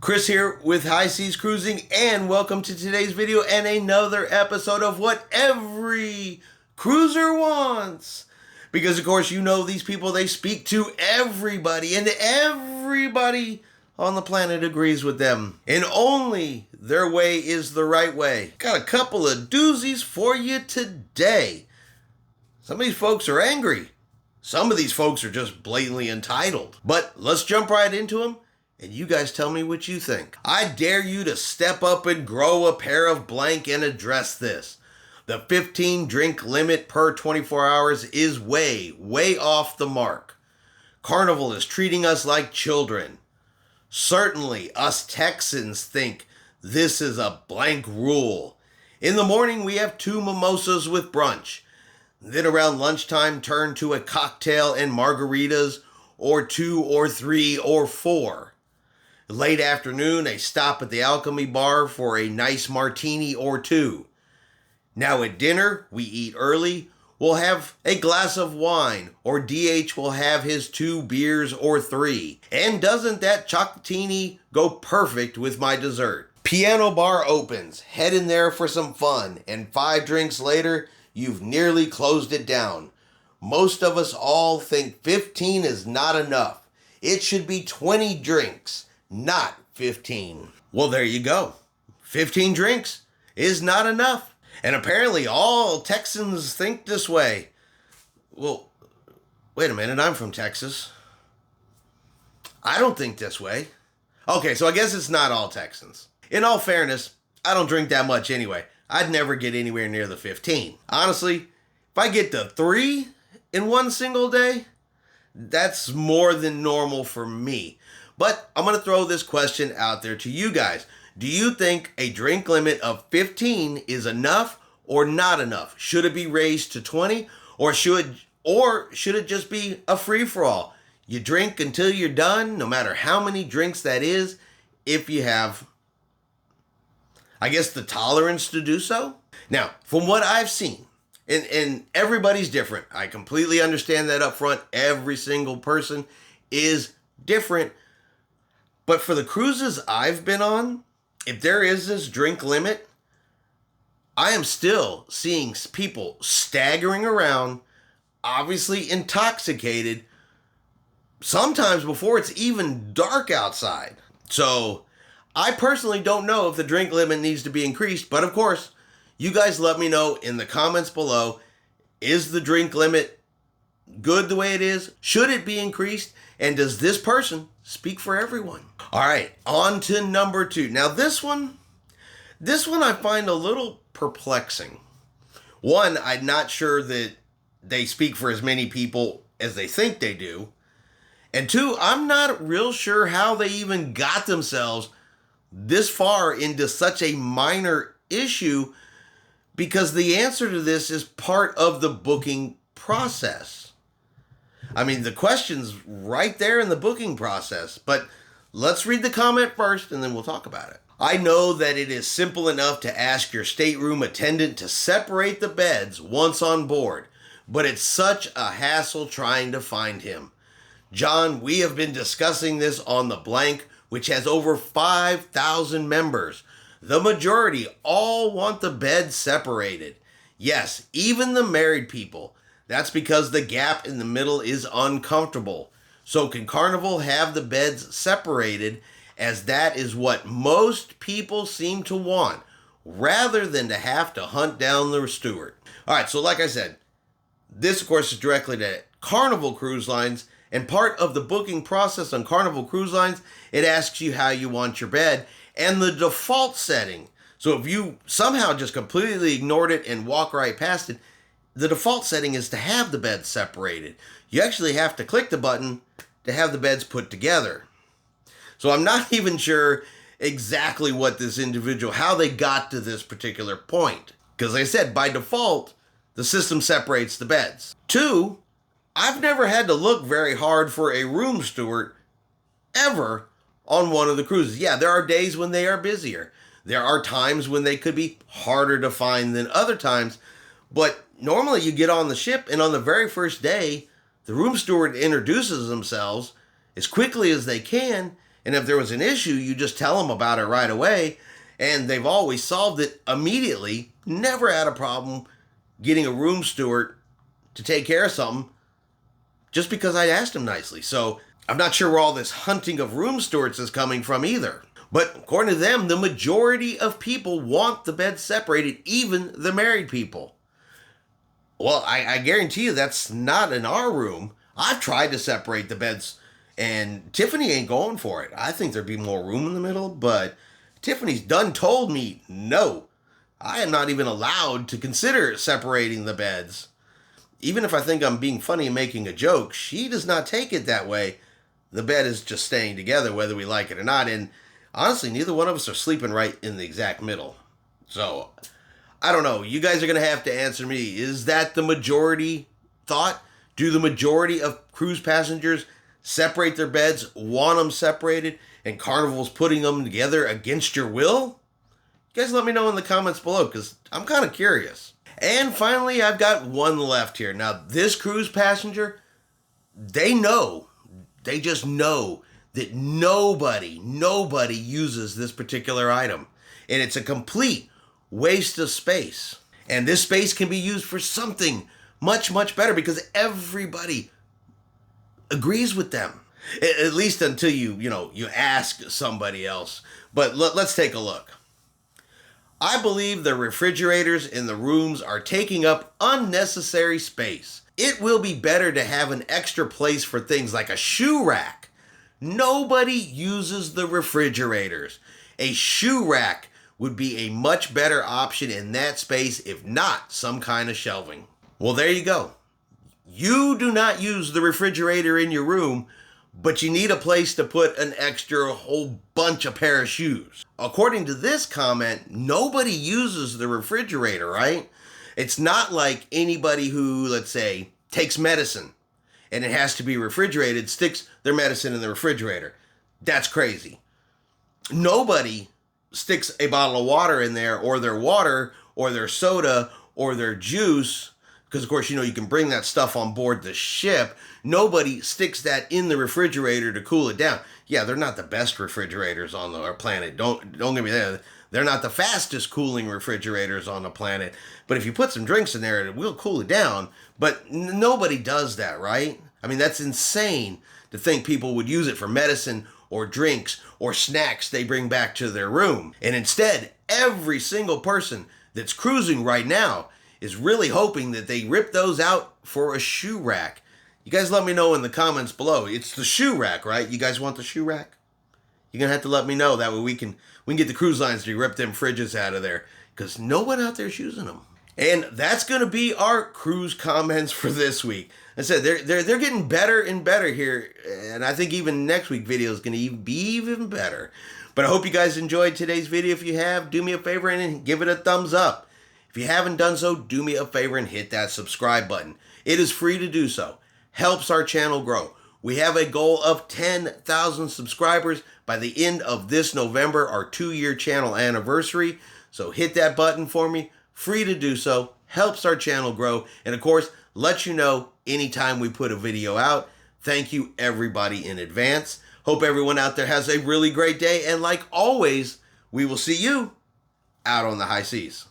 Chris here with High Seas Cruising, and welcome to today's video and another episode of what every cruiser wants. Because of course you know these people, they speak to everybody, and everybody on the planet agrees with them. And only their way is the right way. Got a couple of doozies for you today. Some of these folks are angry. Some of these folks are just blatantly entitled. But let's jump right into them. And you guys tell me what you think. I dare you to step up and grow a pair of blank and address this. The 15 drink limit per 24 hours is way off the mark. Carnival is treating us like children. Certainly, us Texans think this is a blank rule. In the morning, we have 2 mimosas with brunch. Then around lunchtime, turn to a cocktail and margaritas, or 2 or 3 or 4. Late afternoon, a stop at the Alchemy Bar for a nice martini or 2. Now at dinner, we eat early. We'll have a glass of wine, or DH will have his 2 beers or 3. And doesn't that chocolatini go perfect with my dessert? Piano bar opens. Head in there for some fun. And 5 drinks later, you've nearly closed it down. Most of us all think 15 is not enough. It should be 20 drinks. Not 15. Well, there you go. 15 drinks is not enough. And apparently all Texans think this way. Well, wait a minute, I'm from Texas. I don't think this way. Okay, so I guess it's not all Texans. In all fairness, I don't drink that much anyway. I'd never get anywhere near the 15. Honestly, if I get to 3 in one single day, that's more than normal for me. But I'm going to throw this question out there to you guys. Do you think a drink limit of 15 is enough or not enough? Should it be raised to 20 or should it just be a free-for-all? You drink until you're done, no matter how many drinks that is, if you have, I guess, the tolerance to do so. Now, from what I've seen, and everybody's different. I completely understand that up front. Every single person is different. But for the cruises I've been on, if there is this drink limit, I am still seeing people staggering around, obviously intoxicated, sometimes before it's even dark outside. So I personally don't know if the drink limit needs to be increased, but of course, you guys let me know in the comments below, is the drink limit good the way it is? Should it be increased? And does this person speak for everyone? All right, on to number 2. Now this one I find a little perplexing. One, I'm not sure that they speak for as many people as they think they do. And 2, I'm not real sure how they even got themselves this far into such a minor issue, because the answer to this is part of the booking process. I mean, the question's right there in the booking process, but let's read the comment first and then we'll talk about it. I know that it is simple enough to ask your stateroom attendant to separate the beds once on board, but it's such a hassle trying to find him. John, we have been discussing this on the blank, which has over 5,000 members. The majority all want the beds separated. Yes, even the married people. That's because the gap in the middle is uncomfortable. So can Carnival have the beds separated, as that is what most people seem to want, rather than to have to hunt down the steward. All right, so like I said, this of course is directly to Carnival Cruise Lines, and part of the booking process on Carnival Cruise Lines, it asks you how you want your bed and the default setting. So if you somehow just completely ignored it and walk right past it, the default setting is to have the beds separated. You actually have to click the button to have the beds put together. So I'm not even sure exactly what this individual, how they got to this particular point. Because like I said, by default, the system separates the beds. 2, I've never had to look very hard for a room steward ever on one of the cruises. Yeah, there are days when they are busier. There are times when they could be harder to find than other times. But normally you get on the ship, and on the very first day, the room steward introduces themselves as quickly as they can And if there was an issue, you just tell them about it right away. And they've always solved it immediately. Never had a problem getting a room steward to take care of something just because I asked him nicely. So I'm not sure where all this hunting of room stewards is coming from either. But according to them, the majority of people want the beds separated, even the married people. Well, I guarantee you that's not in our room. I've tried to separate the beds, and Tiffany ain't going for it. I think there'd be more room in the middle, but Tiffany's done told me no. I am not even allowed to consider separating the beds. Even if I think I'm being funny and making a joke, she does not take it that way. The bed is just staying together whether we like it or not, and honestly, neither one of us are sleeping right in the exact middle. So, I don't know. You guys are going to have to answer me. Is that the majority thought? Do the majority of cruise passengers separate their beds, want them separated, and Carnival's putting them together against your will? You guys let me know in the comments below, because I'm kind of curious. And finally, I've got one left here. Now, this cruise passenger, they just know that nobody uses this particular item. And it's a complete waste of space. And this space can be used for something much, much better because everybody agrees with them. At least until you ask somebody else. But let's take a look. I believe the refrigerators in the rooms are taking up unnecessary space. It will be better to have an extra place for things like a shoe rack. Nobody uses the refrigerators. A shoe rack would be a much better option in that space, if not some kind of shelving. Well, there you go. You do not use the refrigerator in your room, but you need a place to put an extra whole bunch of pair of shoes. According to this comment, nobody uses the refrigerator, right? It's not like anybody who, let's say, takes medicine and it has to be refrigerated, sticks their medicine in the refrigerator. That's crazy. Nobody sticks a bottle of water in there, or their water, or their soda, or their juice, because of course, you can bring that stuff on board the ship. Nobody sticks that in the refrigerator to cool it down. Yeah, they're not the best refrigerators on our planet. Don't get me there. They're not the fastest cooling refrigerators on the planet. But if you put some drinks in there, it will cool it down. But nobody does that, right? I mean, that's insane to think people would use it for medicine or drinks or snacks they bring back to their room. And instead, every single person that's cruising right now is really hoping that they rip those out for a shoe rack. You guys let me know in the comments below. It's the shoe rack, right? You guys want the shoe rack? You're going to have to let me know. That way we can get the cruise lines to rip them fridges out of there, because no one out there is using them. And that's going to be our cruise comments for this week. I said they're getting better and better here, and I think even next week video is going to be even better. But I hope you guys enjoyed today's video. If you have, do me a favor and give it a thumbs up. If you haven't done so, do me a favor and hit that subscribe button. It is free to do so. Helps our channel grow. We have a goal of 10,000 subscribers by the end of this November, our 2-year channel anniversary. So hit that button for me. Free to do so. Helps our channel grow. And of course, lets you know anytime we put a video out. Thank you everybody in advance. Hope everyone out there has a really great day. And like always, we will see you out on the high seas.